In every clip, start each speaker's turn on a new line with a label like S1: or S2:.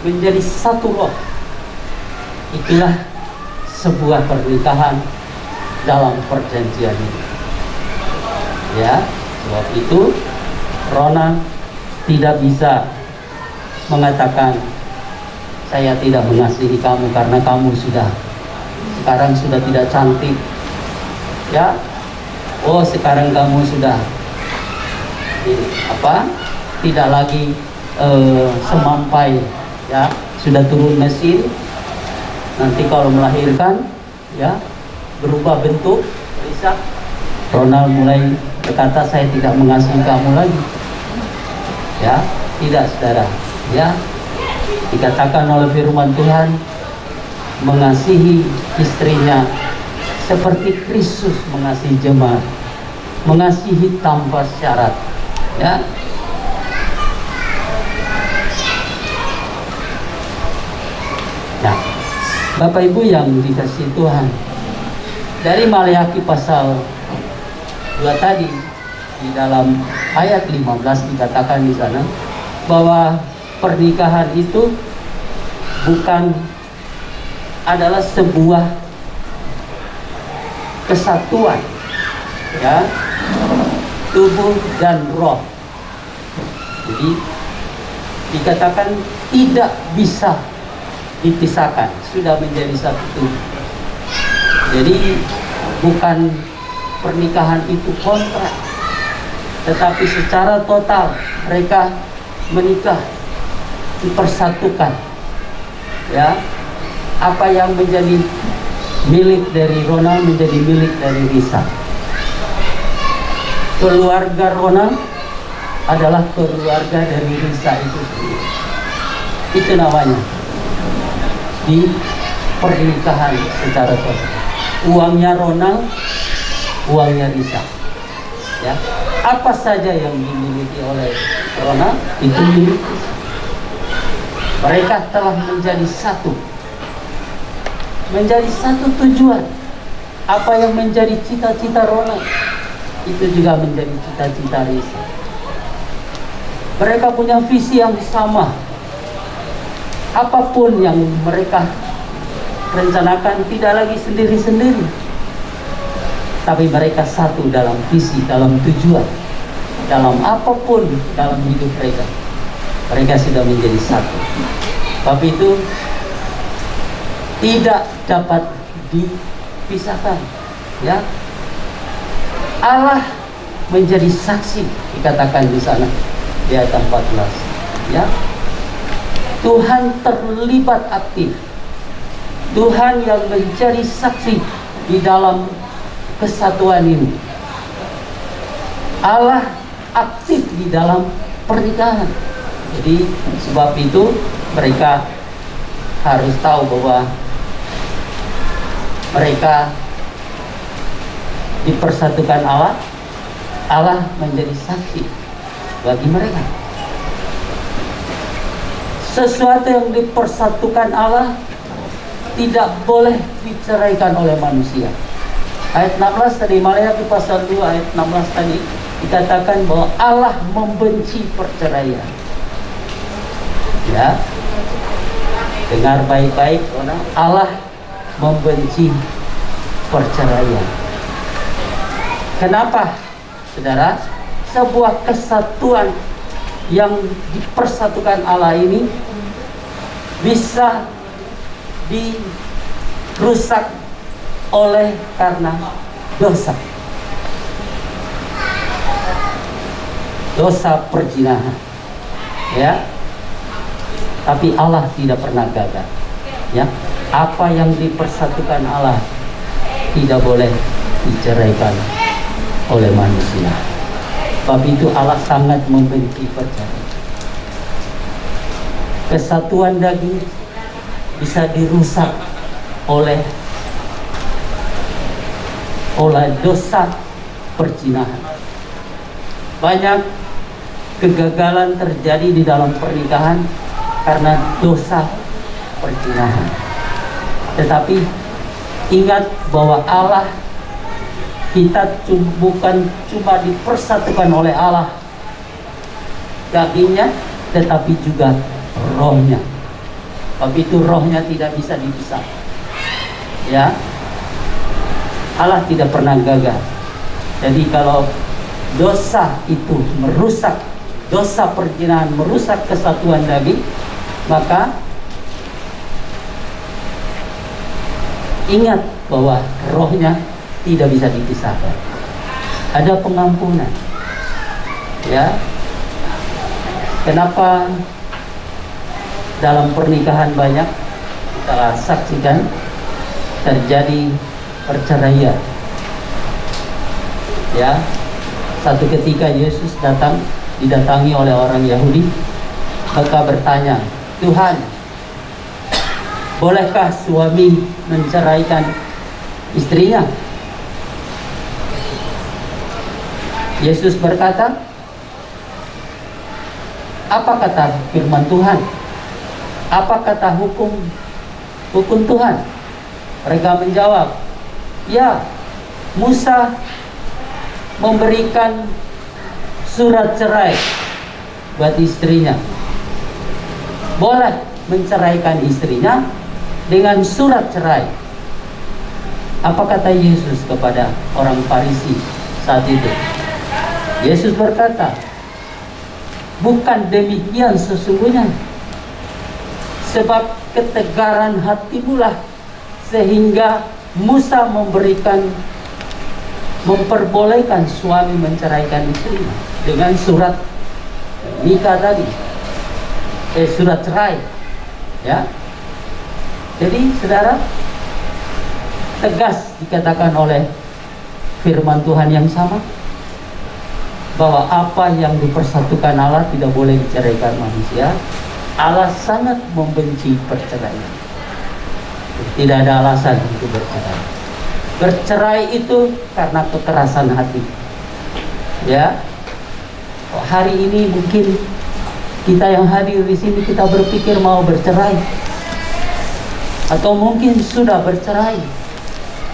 S1: menjadi satu roh. Itulah sebuah pernikahan dalam perjanjian ini. Ya, sebab itu Ronald tidak bisa mengatakan saya tidak mengasihi kamu karena kamu sekarang sudah tidak cantik. Ya, oh sekarang kamu sudah tidak lagi semampai, ya, sudah turun mesin. Nanti kalau melahirkan, ya, berubah bentuk, bisa Ronald mulai berkata saya tidak mengasihi kamu lagi. Ya, tidak, saudara. Ya, dikatakan oleh firman Tuhan, mengasihi istrinya seperti Kristus mengasihi jemaat, mengasihi tanpa syarat. Ya, nah, Bapak Ibu yang dikasihi Tuhan, dari Maleakhi pasal 2 tadi, di dalam ayat 15 dikatakan di sana bahwa pernikahan itu bukan adalah sebuah kesatuan, ya, tubuh dan roh. Jadi dikatakan tidak bisa dipisahkan, sudah menjadi satu tubuh. Jadi bukan pernikahan itu kontrak, tetapi secara total mereka menikah, dipersatukan. Ya, apa yang menjadi milik dari Ronald menjadi milik dari Risa. Keluarga Ronald adalah keluarga dari Risa itu sendiri. Itu namanya di pernikahan secara total. Uangnya Ronald, uangnya Risa. Ya, apa saja yang dimiliki oleh Ronald itu milik Risa. Mereka telah menjadi satu, menjadi satu tujuan. Apa yang menjadi cita-cita Ronald itu juga menjadi cita-cita Risa. Mereka punya visi yang sama. Apapun yang mereka rencanakan tidak lagi sendiri-sendiri, tapi mereka satu dalam visi, dalam tujuan, dalam apapun dalam hidup mereka. Mereka sudah menjadi satu. Tapi itu tidak dapat dipisahkan. Ya, Allah menjadi saksi, dikatakan di sana di ayat 14. Ya, Tuhan terlibat aktif. Tuhan yang menjadi saksi di dalam kesatuan ini. Allah aktif di dalam pernikahan. Jadi sebab itu mereka harus tahu bahwa mereka dipersatukan Allah. Allah menjadi saksi bagi mereka. Sesuatu yang dipersatukan Allah tidak boleh diceraikan oleh manusia. Ayat 16 tadi, Maleakhi pasal 2 ayat 16 tadi dikatakan bahwa Allah membenci perceraian. Ya, dengar baik-baik, Allah membenci perceraian. Kenapa, saudara? Sebuah kesatuan yang dipersatukan Allah ini bisa dirusak oleh karena dosa. Dosa perzinahan. Ya. Tapi Allah tidak pernah gagal. Ya. Apa yang dipersatukan Allah tidak boleh diceraikan oleh manusia. Sebab itu Allah sangat membenci perceraian. Kesatuan daging bisa dirusak oleh dosa perzinahan. Banyak kegagalan terjadi di dalam pernikahan karena dosa perzinahan. Tetapi ingat bahwa Allah, kita bukan cuma dipersatukan oleh Allah dagingnya, tetapi juga rohnya. Sebab itu rohnya tidak bisa dipisah. Ya, Allah tidak pernah gagal. Jadi kalau dosa itu merusak, dosa perzinahan merusak kesatuan daging, maka ingat bahwa rohnya tidak bisa dipisahkan. Ada pengampunan. Ya, kenapa dalam pernikahan banyak kita saksikan terjadi perceraian? Ya, satu ketika Yesus didatangi oleh orang Yahudi, maka bertanya, Tuhan, bolehkah suami menceraikan istrinya? Yesus berkata, apa kata firman Tuhan? Apa kata hukum Tuhan? Mereka menjawab, ya, Musa memberikan surat cerai buat istrinya. Boleh menceraikan istrinya dengan surat cerai. Apa kata Yesus kepada orang Farisi saat itu? Yesus berkata, bukan demikian sesungguhnya. Sebab ketegaran hatimulah sehingga Musa memperbolehkan suami menceraikan istrinya dengan surat nikah tadi, surat cerai. Ya, jadi saudara, tegas dikatakan oleh firman Tuhan yang sama bahwa apa yang dipersatukan Allah tidak boleh diceraikan manusia. Allah sangat membenci perceraian. Tidak ada alasan untuk bercerai. Bercerai itu karena kekerasan hati. Ya, hari ini mungkin kita yang hadir di sini kita berpikir mau bercerai, atau mungkin sudah bercerai.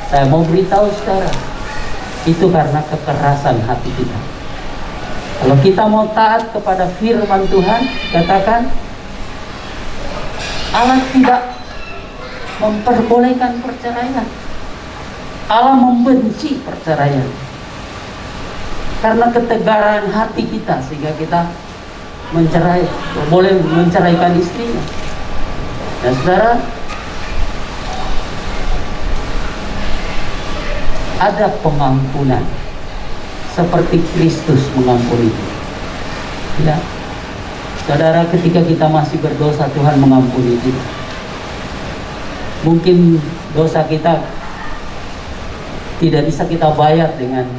S1: Saya mau beritahu saudara, itu karena kekerasan hati kita. Kalau kita mau taat kepada firman Tuhan, katakan Allah tidak memperbolehkan perceraian. Allah membenci perceraian karena ketegaran hati kita, sehingga kita boleh menceraikan istrinya. Dan saudara, ada pengampunan seperti Kristus mengampuni. Ya, saudara, ketika kita masih berdosa, Tuhan mengampuni kita. Mungkin dosa kita tidak bisa kita bayar dengan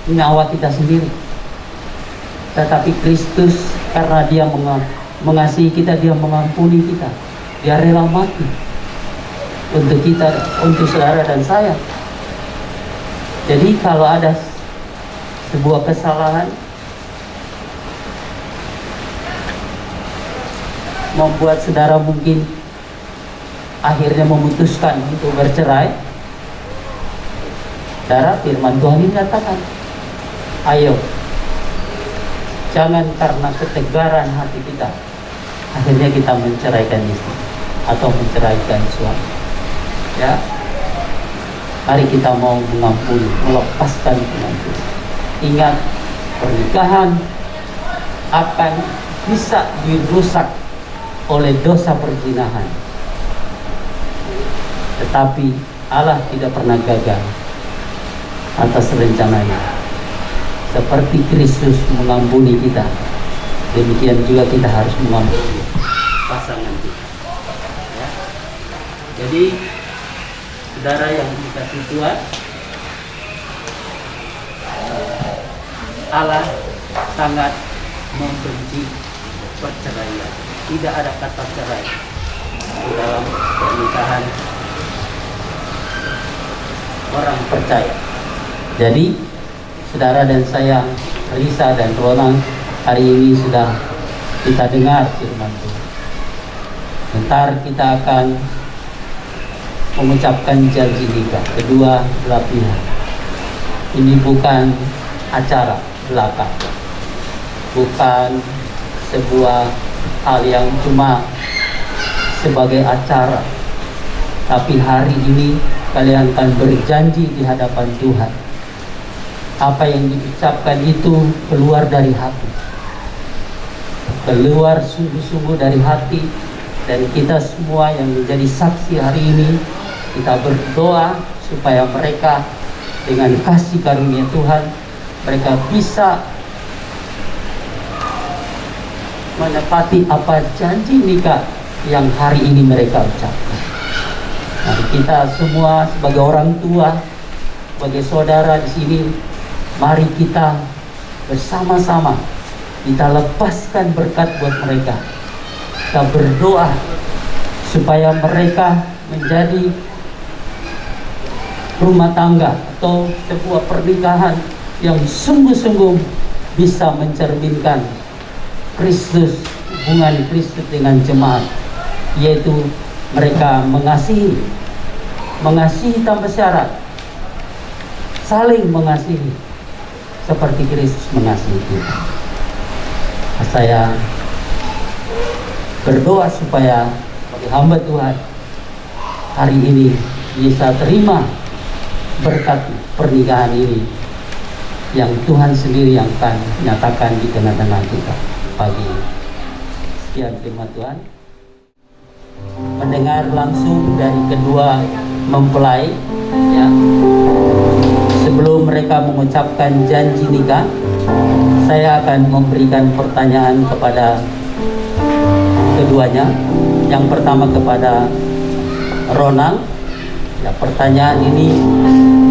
S1: nyawa kita sendiri, tetapi Kristus karena Dia mengasihi kita, Dia mengampuni kita. Dia rela mati untuk kita, untuk saudara dan saya. Jadi kalau ada sebuah kesalahan membuat saudara mungkin akhirnya memutuskan untuk bercerai, saudara, firman Tuhan ini katakan, ayo, jangan karena ketegaran hati kita akhirnya kita menceraikan istri atau menceraikan suami. Ya, mari kita mau mengampuni, melepaskan pengampunan. Ingat, pernikahan akan bisa dirusak oleh dosa perzinahan, tetapi Allah tidak pernah gagal atas rencananya. Seperti Kristus mengampuni kita, demikian juga kita harus mengampuni pasangan kita. Ya. Jadi saudara yang dikasih Tuhan, Allah sangat membenci perceraian. Tidak ada kata cerai di dalam pernikahan orang percaya. Jadi saudara dan saya, Risa dan Roland, hari ini sudah kita dengar firman Tuhan. Bentar kita akan mengucapkan janji nikah kedua belah pihak. Ini bukan acara belaka, bukan sebuah hal yang cuma sebagai acara. Tapi hari ini kalian akan berjanji di hadapan Tuhan. Apa yang diucapkan itu keluar dari hati, keluar sungguh-sungguh dari hati. Dan kita semua yang menjadi saksi hari ini, kita berdoa supaya mereka dengan kasih karunia Tuhan, mereka bisa menepati apa janji nikah yang hari ini mereka ucapkan. Mari kita semua sebagai orang tua, sebagai saudara di sini, mari kita bersama-sama kita lepaskan berkat buat mereka. Kita berdoa supaya mereka menjadi rumah tangga atau sebuah pernikahan yang sungguh-sungguh bisa mencerminkan Kristus, hubungan Kristus dengan jemaat, yaitu mereka mengasihi tanpa syarat, saling mengasihi seperti Kristus mengasihi kita. Saya berdoa supaya bagi hamba Tuhan hari ini bisa terima berkat pernikahan ini yang Tuhan sendiri yang akan nyatakan di tengah-tengah kita pagi. Sekian firman Tuhan. Mendengar langsung dari kedua mempelai, ya. Sebelum mereka mengucapkan janji nikah, saya akan memberikan pertanyaan kepada keduanya. Yang pertama kepada Ronald. Ya, pertanyaan ini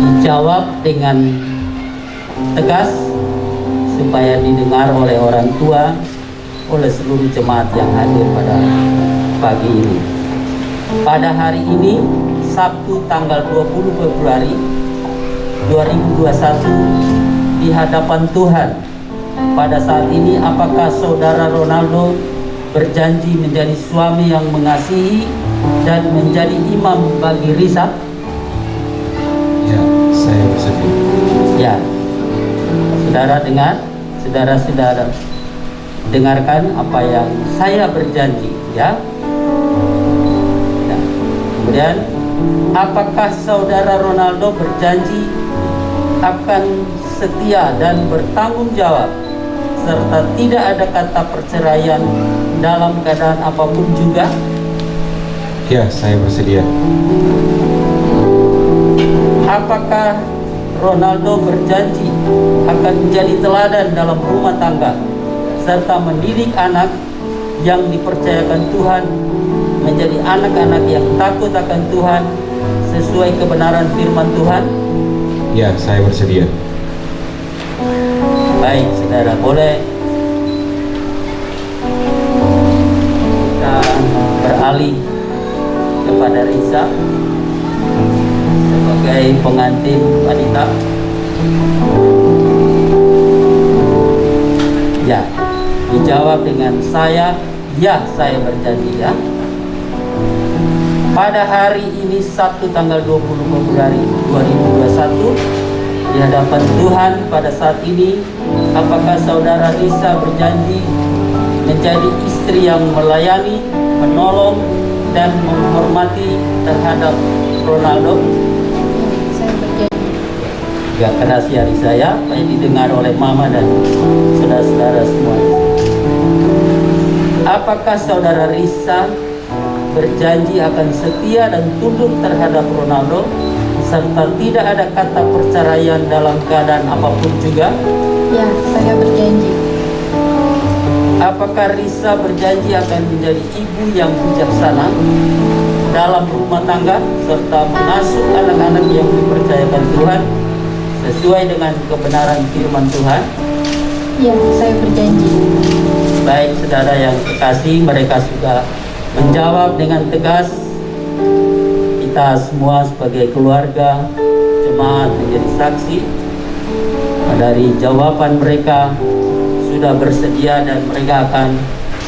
S1: dijawab dengan tegas supaya didengar oleh orang tua, oleh seluruh jemaat yang hadir pada pagi ini. Pada hari ini, Sabtu tanggal 20 Februari 2021, di hadapan Tuhan, pada saat ini apakah saudara Ronaldo berjanji menjadi suami yang mengasihi dan menjadi imam bagi Risa?
S2: Ya, saya bersedia.
S1: Ya, saudara dengar, saudara-saudara dengarkan apa yang saya berjanji, ya. Ya. Kemudian, apakah saudara Ronaldo berjanji akan setia dan bertanggung jawab serta tidak ada kata perceraian dalam keadaan apapun juga?
S2: Ya, saya bersedia.
S1: Apakah Ronaldo berjanji akan menjadi teladan dalam rumah tangga serta mendidik anak yang dipercayakan Tuhan menjadi anak-anak yang takut akan Tuhan sesuai kebenaran firman Tuhan?
S2: Ya, saya bersedia.
S1: Baik, saudara, boleh kita beralih kepada Risa sebagai pengantin wanita. Ya, dijawab dengan ya, saya berjanji, ya. Pada hari ini Sabtu tanggal 20 Februari 2021, di hadapan Tuhan pada saat ini, apakah saudara Risa berjanji menjadi istri yang melayani, menolong, dan menghormati terhadap Ronaldo?
S3: Saya berjanji.
S1: Ya, keras ya Risa, ya, supaya didengar oleh mama dan saudara-saudara semua. Apakah saudara Risa berjanji akan setia dan tunduk terhadap Ronaldo serta tidak ada kata perceraian dalam keadaan apapun juga?
S3: Ya, saya berjanji.
S1: Apakah Risa berjanji akan menjadi ibu yang bijaksana dalam rumah tangga serta mengasuh anak-anak yang dipercayakan Tuhan sesuai dengan kebenaran firman Tuhan?
S3: Ya, saya berjanji.
S1: Baik, saudara yang kekasih, mereka sudah menjawab dengan tegas. Kita semua sebagai keluarga jemaat menjadi saksi dari jawaban mereka, sudah bersedia dan mereka akan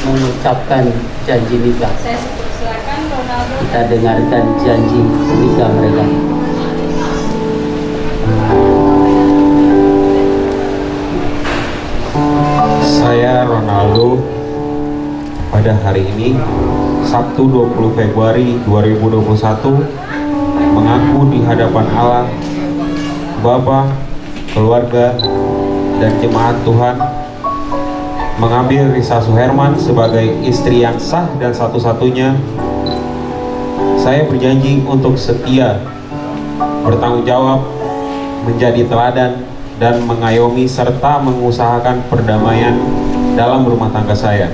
S1: mengucapkan janji nikah.
S3: Saya silakan Ronaldo.
S1: Kita dengarkan janji nikah mereka.
S2: Saya Ronaldo pada hari ini, Sabtu 20 Februari 2021, mengaku di hadapan Allah, Bapa, keluarga, dan jemaat Tuhan, mengambil Risa Suherman sebagai istri yang sah dan satu-satunya. Saya berjanji untuk setia, bertanggung jawab, menjadi teladan, dan mengayomi serta mengusahakan perdamaian dalam rumah tangga saya.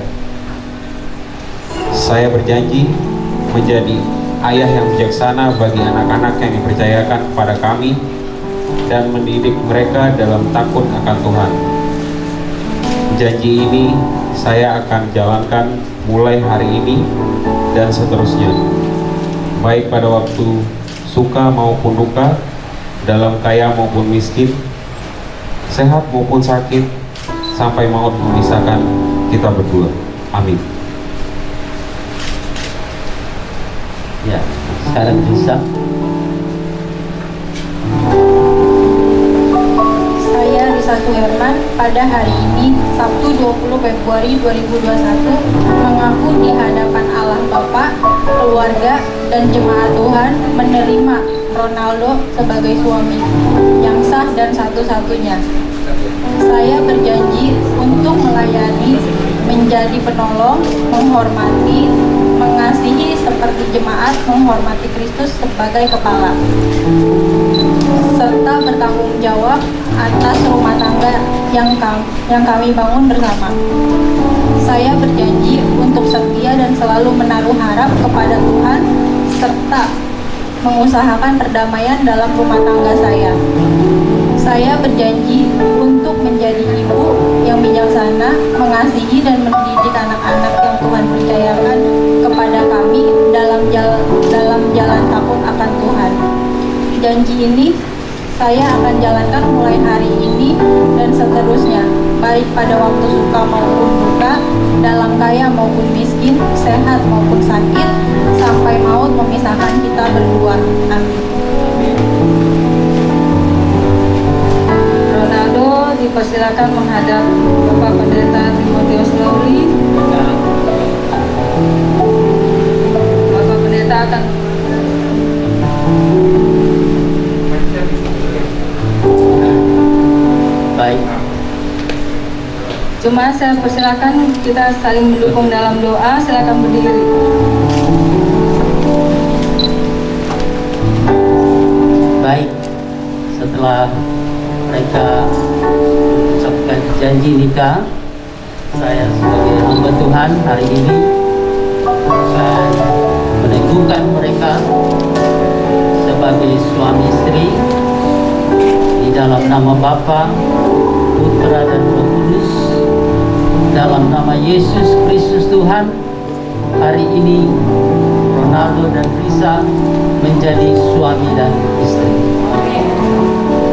S2: Saya berjanji menjadi ayah yang bijaksana bagi anak-anak yang dipercayakan kepada kami dan mendidik mereka dalam takut akan Tuhan. Janji ini saya akan jalankan mulai hari ini dan seterusnya, baik pada waktu suka maupun duka, dalam kaya maupun miskin, sehat maupun sakit, sampai maut memisahkan kita berdua. Amin.
S1: Ya, sekarang bisa.
S3: Saya Risa Suherman pada hari ini, Sabtu 20 Februari 2021, mengaku di hadapan Allah Bapa, keluarga, dan jemaat Tuhan menerima Ronaldo sebagai suami yang sah dan satu-satunya. Saya berjanji untuk melayani, menjadi penolong, menghormati, mengasihi seperti jemaat menghormati Kristus sebagai kepala, serta bertanggung jawab atas rumah tangga yang kami bangun bersama. Saya berjanji untuk setia dan selalu menaruh harap kepada Tuhan serta mengusahakan perdamaian dalam rumah tangga saya. Saya berjanji untuk menjadi ibu yang bijaksana, mengasihi dan mendidik anak-anak yang Tuhan percayakan kepada kami dalam jalan takut akan Tuhan. Janji ini saya akan jalankan mulai hari ini dan seterusnya, baik pada waktu suka maupun duka, dalam kaya maupun miskin, sehat maupun sakit, sampai maut memisahkan kita berdua. Amin. Ronaldo dipersilakan menghadap Bapak Pendeta Timotius Lowry. Bapak Pendeta akan
S1: Baik.
S3: Jemaat, saya persilakan kita saling mendukung dalam doa. Silakan berdiri.
S1: Baik, setelah mereka ucapkan janji nikah, saya sebagai hamba Tuhan hari ini akan meneguhkan mereka sebagai suami istri di dalam nama Bapa, Putra, dan Roh Kudus. Dalam nama Yesus Kristus Tuhan, hari ini Ronaldo dan Risa menjadi suami dan istri.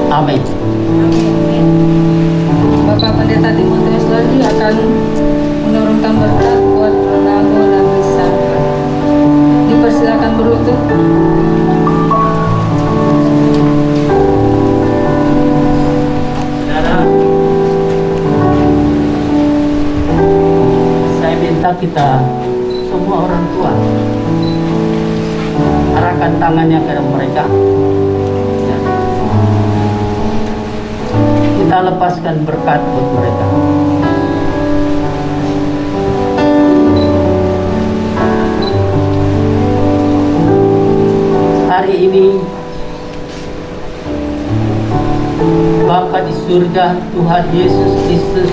S1: Amin.
S3: Bapak Pendeta Timotius Lowry akan menurunkan berkat buat Ronaldo dan Risa. Dipersilakan berlutut.
S1: Saudara, saya minta kita semua orang tua arahkan tangannya ke mereka. Ya. Kita lepaskan berkat buat mereka. Hari ini Bapa di surga, Tuhan Yesus Kristus,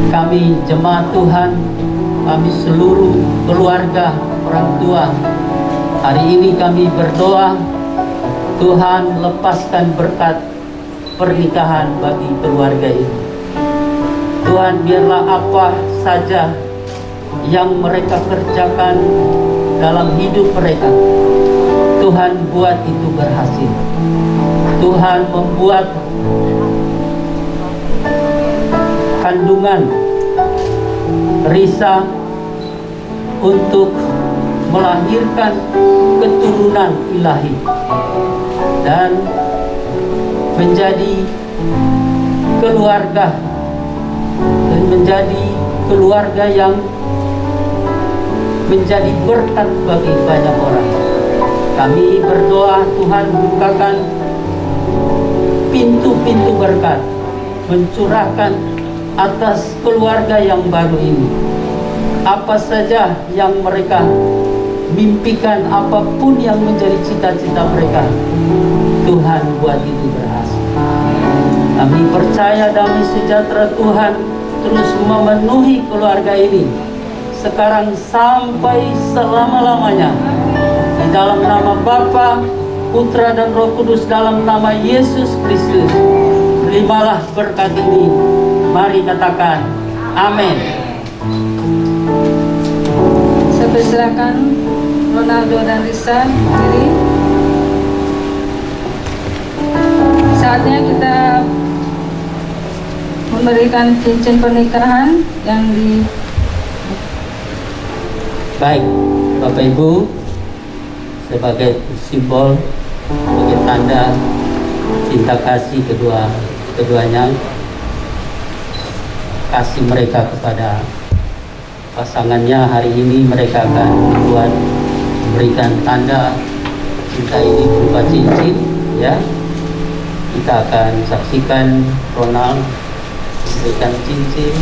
S1: kami jemaat Tuhan, kami seluruh keluarga, orang tua, hari ini kami berdoa, Tuhan lepaskan berkat pernikahan bagi keluarga ini. Tuhan, biarlah apa saja yang mereka kerjakan dalam hidup mereka, Tuhan buat itu berhasil. Tuhan membuat kandungan Risa untuk melahirkan keturunan ilahi dan menjadi keluarga dan menjadi keluarga yang menjadi berkat bagi banyak orang. Kami berdoa Tuhan bukakan pintu-pintu berkat, mencurahkan atas keluarga yang baru ini. Apa saja yang mereka mimpikan, apapun yang menjadi cita-cita mereka, Tuhan buat itu berhasil. Kami percaya damai sejahtera Tuhan terus memenuhi keluarga ini sekarang sampai selama-lamanya. Di dalam nama Bapa, Putra dan Roh Kudus, dalam nama Yesus Kristus, terimalah berkat ini. Mari katakan amin.
S3: Saya persilakan Ronaldo dan Risa berdiri. Saatnya kita memberikan cincin pernikahan yang di
S1: Baik, Bapak Ibu, sebagai simbol, sebagai tanda cinta kasih keduanya, kasih mereka kepada pasangannya, hari ini mereka akan memberikan tanda cinta ini berupa cincin, ya. Kita akan saksikan Ronald memberikan cincin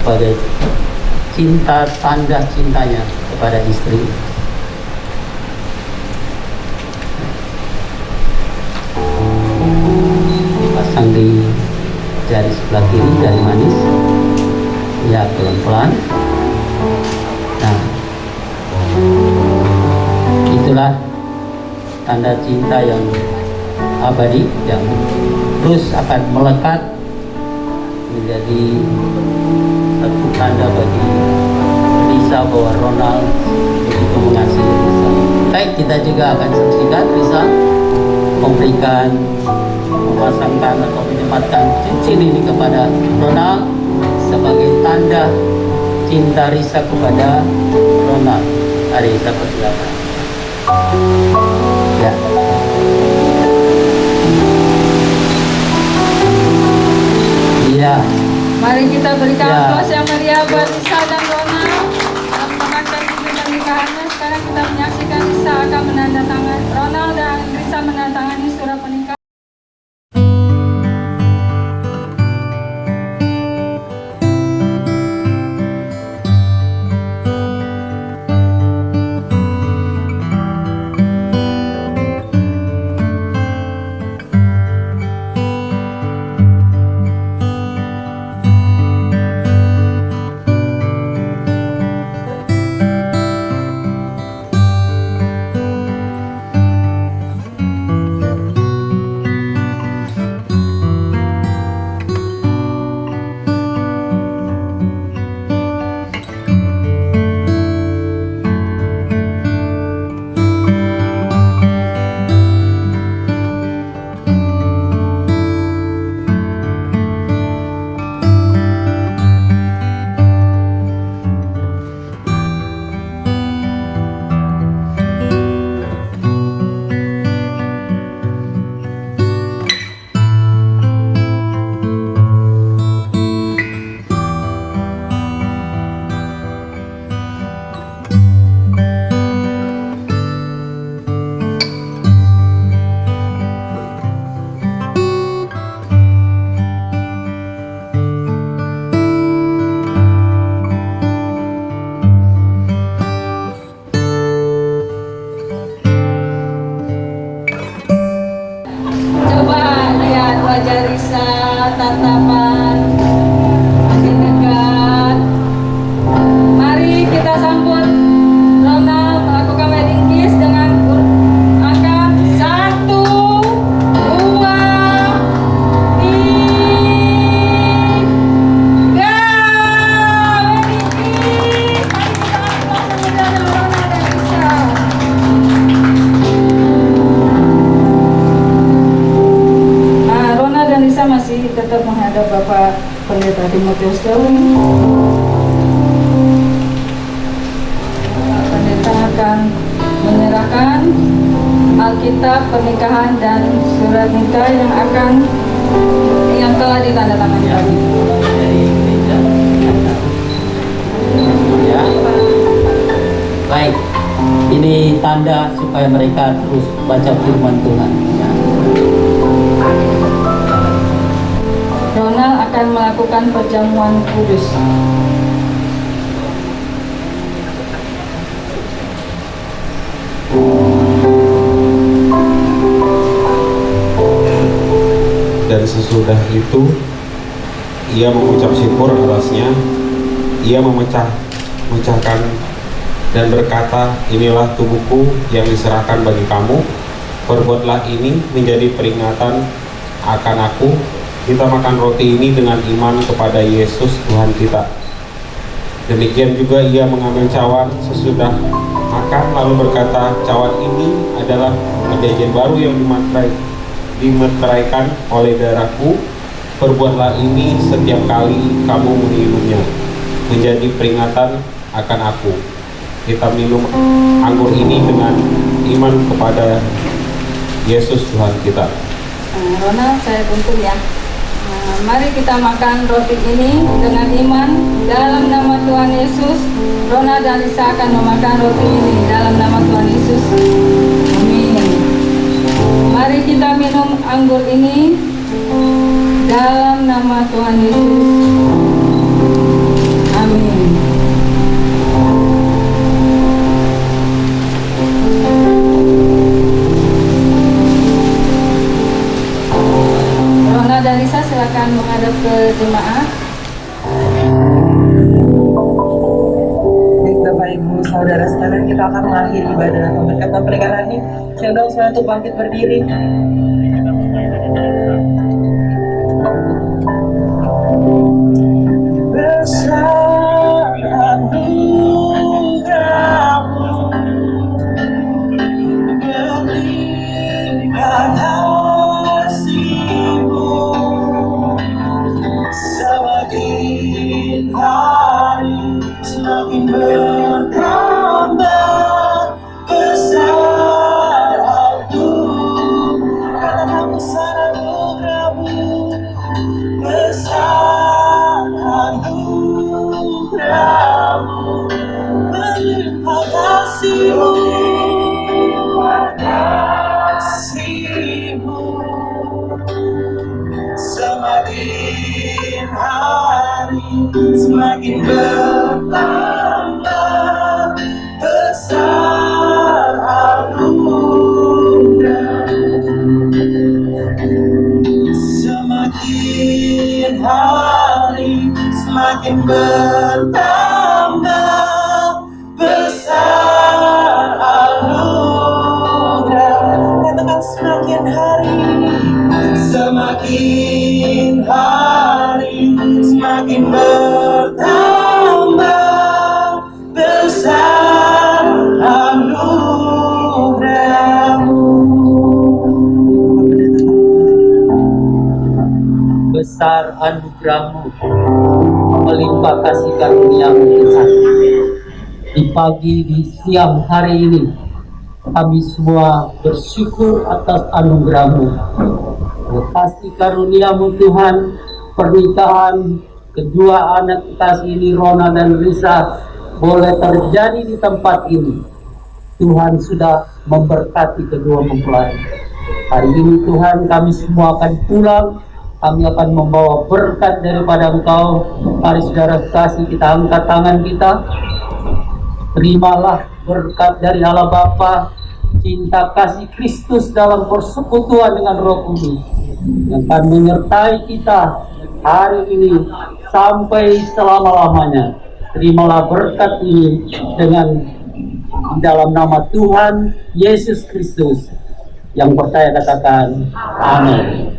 S1: sebagai cinta, tanda cintanya kepada istri. Dipasang di jari sebelah kiri, jari manis. Ya, pelan-pelan. Nah, itulah tanda cinta yang abadi, yang terus akan melekat menjadi satu tanda bagi Risa bahwa Ronald begitu mengasihi Risa. Baik, kita juga akan saksikan Risa memasangkan atau menyematkan cincin ini kepada Ronald sebagai tanda cinta Risa kepada Ronald. Mari kita persilakan. Ya. Iya.
S3: Mari kita berikan
S1: Ya.
S3: aplaus yang meriah buat Risa dan Ronald dalam mengenakan cincin pernikahannya. Sekarang kita menyaksikan Risa akan menandatangani, Ronald dan Risa menandatangani surat pernikahan. wajah Risa, tatapan makin dekat. Mari kita sambut Ronald melakukan wedding kiss dengan angka 1, 2, 3. Wedding kiss. Mari kita aplaus dengan Ronald dan Risa. Ronald dan Risa masih tetap menghadap Bapak Pendeta Timotius Daun. Pendeta akan menyerahkan Alkitab pernikahan dan surat nikah yang telah ditandatangani tadi.
S1: Dari gereja. Ya. Baik, ini tanda supaya mereka terus baca firman Tuhan. Ya.
S3: Ronald akan melakukan perjamuan kudus.
S2: Dan sesudah itu ia mengucap syukur atasnya, ia memecahkan dan berkata, inilah tubuhku yang diserahkan bagi kamu, perbuatlah ini menjadi peringatan akan aku. Kita makan roti ini dengan iman kepada Yesus Tuhan kita. Demikian juga ia mengambil cawan sesudah makan lalu berkata, cawan ini adalah perjanjian baru yang dimeteraikan oleh darahku, perbuatlah ini setiap kali kamu meminumnya menjadi peringatan akan aku. Kita minum anggur ini dengan iman kepada Yesus Tuhan kita.
S3: Ronald, saya tuntun ya. Mari kita makan roti ini dengan iman dalam nama Tuhan Yesus. Ronald dan Lisa akan memakan roti ini dalam nama Tuhan Yesus. Amin. Mari kita minum anggur ini dalam nama Tuhan Yesus. Amin. Ronald dan Lisa silakan menghadap ke jemaah.
S4: Baik Bapak Ibu Saudara sekalian, kita akan mengakhiri ibadah dan pemberkatan pernikahan ini. Saya undang semua untuk bangkit berdiri. Besar anugerahmu, berlimpah kasih-Mu, semakin hari semakin bertambah besar anugerahmu. Katakan besar anugerahmu, besar anugerahmu, berlimpah kasih-Mu, semakin hari semakin bertambah besar anugerahmu, semakin hari semakin bertambah besar anugerah. Katakan semakin hari semakin hari semakin bertambah besar anugerahmu.
S1: Besar anugerahmu, melimpah kasih karunia-Mu Tuhan. Di pagi, di siang hari ini, kami semua bersyukur atas anugerah-Mu. Kasih karunia-Mu Tuhan, pernikahan kedua anak kekasih ini, Rona dan Risa, boleh terjadi di tempat ini. Tuhan sudah memberkati kedua mempelai. Hari ini Tuhan, kami semua akan pulang. Kami akan membawa berkat daripada Engkau. Mari saudara kasih, kita angkat tangan kita. Terimalah berkat dari Allah Bapa, cinta kasih Kristus dalam persekutuan dengan Roh Kudus yang akan menyertai kita hari ini sampai selama-lamanya. Terimalah berkat ini dengan di dalam nama Tuhan Yesus Kristus. Yang percaya katakan amin.